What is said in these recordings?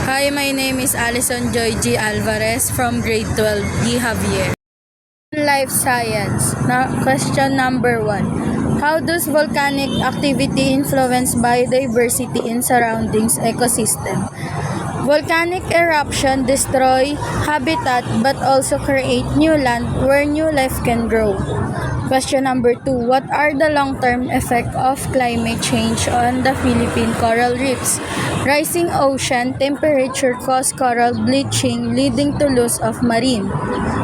Hi, my name is Alison Joy G. Alvarez from grade 12, D. Javier. Life Science. Question number 1. How does volcanic activity influence biodiversity in surroundings ecosystem? Volcanic eruption destroy habitat but also create new land where new life can grow. Question number 2. What are the long-term effects of climate change on the Philippine coral reefs? Rising ocean temperature cause coral bleaching leading to loss of marine.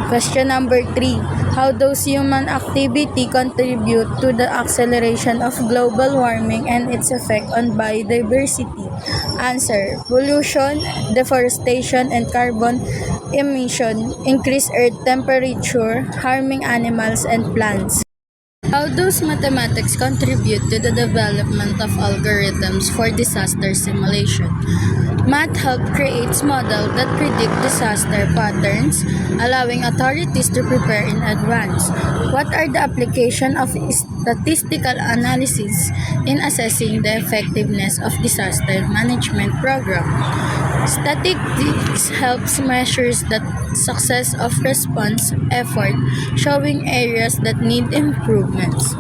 Question number 3. How does human activity contribute to the acceleration of global warming and its effect on biodiversity? Answer. Pollution, deforestation, and carbon emission increase earth temperature, harming animals and plants. How does mathematics contribute to the development of algorithms for disaster simulation? Math helps create models that predict disaster patterns, allowing authorities to prepare in advance. What are the applications of statistical analysis in assessing the effectiveness of disaster management program? Statistics helps measures the success of response effort, showing areas that need improvements.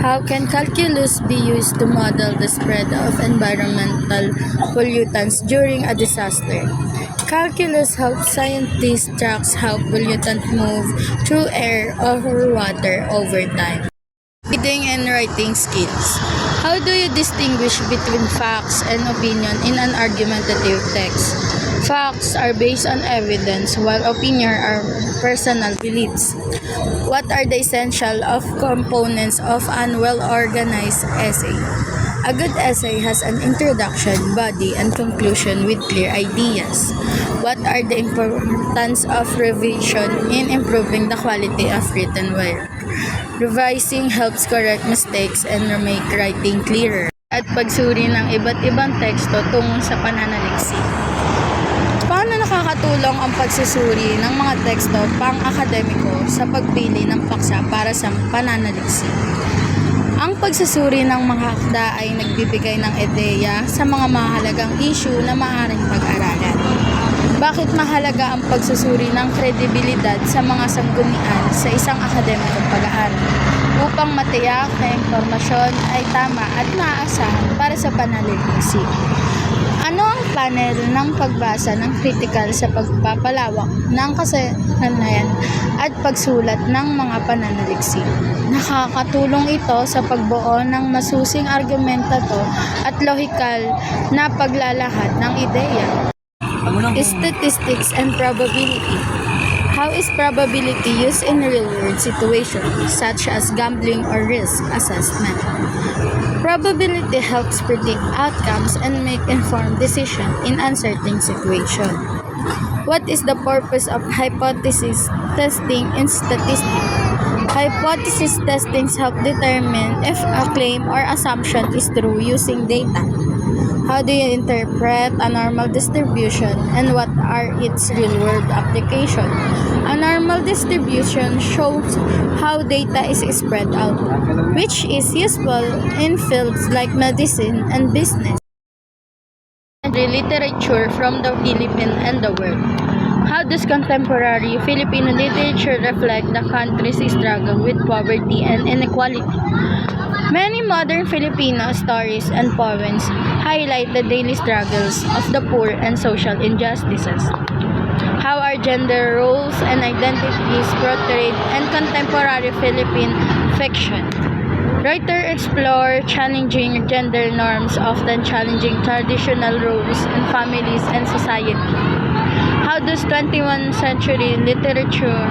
How can calculus be used to model the spread of environmental pollutants during a disaster? Calculus helps scientists track how pollutants move through air or water over time. Reading and writing skills. How do you distinguish between facts and opinion in an argumentative text? Facts are based on evidence, while opinions are personal beliefs. What are the essential of components of an well-organized essay? A good essay has an introduction, body, and conclusion with clear ideas. What are the importance of revision in improving the quality of written work? Revising helps correct mistakes and make writing clearer. At pagsuri ng iba't ibang teksto tungkol sa pananaliksik. Paano nakakatulong ang pagsusuri ng mga teksto pang-akademiko sa pagpili ng paksa para sa pananaliksik? Ang pagsusuri ng mga akda ay nagbibigay ng ideya sa mga mahalagang issue na maaaring pag-aralan. Bakit mahalaga ang pagsusuri ng kredibilidad sa mga sanggunian sa isang akademikong pag-aaral? Upang matiyak na impormasyon ay tama at maaasahan para sa pananaliksik. Ano ang panel ng pagbasa ng kritikal sa pagpapalawak ng kasanayan at pagsulat ng mga pananaliksik? Nakakatulong ito sa pagbuo ng masusing argumentato at lohikal na paglalahad ng ideya. Statistics and probability. How is probability used in real-world situations, such as gambling or risk assessment? Probability helps predict outcomes and make informed decisions in uncertain situations. What is the purpose of hypothesis testing in statistics? Hypothesis testing helps determine if a claim or assumption is true using data. How do you interpret a normal distribution and what are its real-world applications? A normal distribution shows how data is spread out, which is useful in fields like medicine and business. And literature from the Philippines and the world. How does contemporary Filipino literature reflect the country's struggle with poverty and inequality? Many modern Filipino stories and poems highlight the daily struggles of the poor and social injustices. How are gender roles and identities portrayed in contemporary Philippine fiction? Writers explore challenging gender norms, often challenging traditional roles in families and society. How does 21st century literature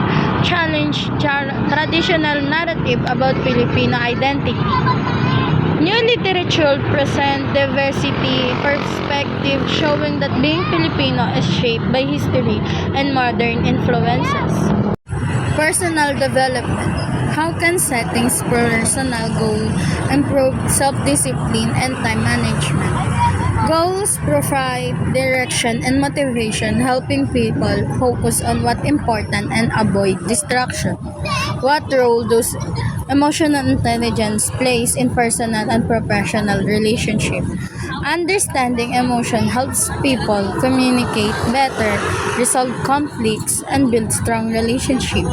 challenge traditional narrative about Filipino identity? New literature present diversity perspective, showing that being Filipino is shaped by history and modern influences. Personal development. How can setting personal goals improve self-discipline and time management? Goals provide direction and motivation, helping people focus on what's important and avoid distraction. What role does emotional intelligence plays in personal and professional relationships? Understanding emotion helps people communicate better, resolve conflicts, and build strong relationships.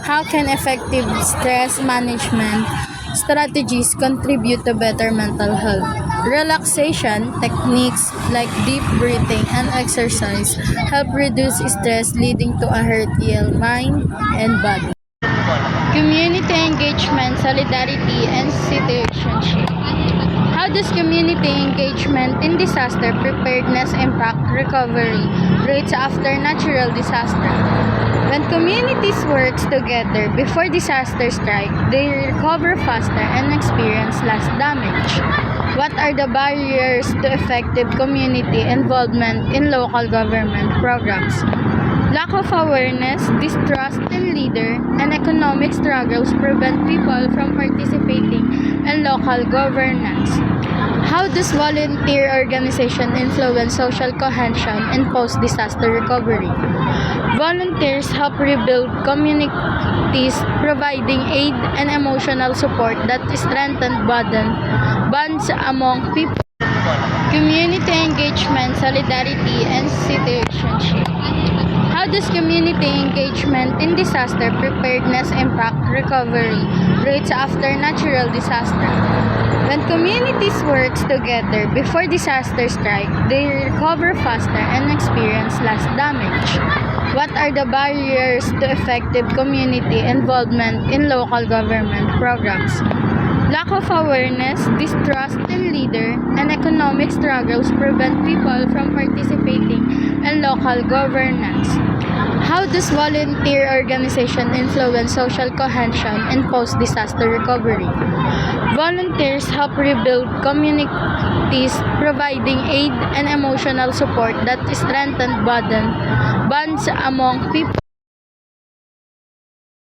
How can effective stress management strategies contribute to better mental health? Relaxation techniques like deep breathing and exercise help reduce stress, leading to a healthier mind and body. Community engagement, solidarity, and situationship. How does community engagement in disaster preparedness impact recovery rates after natural disaster? When communities work together before disaster strike, they recover faster and experience less damage. What are the barriers to effective community involvement in local government programs? Lack of awareness, distrust in leader, and economic struggles prevent people from participating in local governance. How does volunteer organization influence social cohesion in post-disaster recovery? Volunteers help rebuild communities, providing aid and emotional support that strengthen bonds among people. Community engagement, solidarity, and situationship. How does community engagement in disaster preparedness impact recovery rates after natural disaster? When communities work together before disaster strike, they recover faster and experience less damage. What are the barriers to effective community involvement in local government programs? Lack of awareness, distrust in leader, and economic struggles prevent people from participating in local governance. How does volunteer organization influence social cohesion in post-disaster recovery? Volunteers help rebuild communities, providing aid and emotional support that strengthen bonds among people.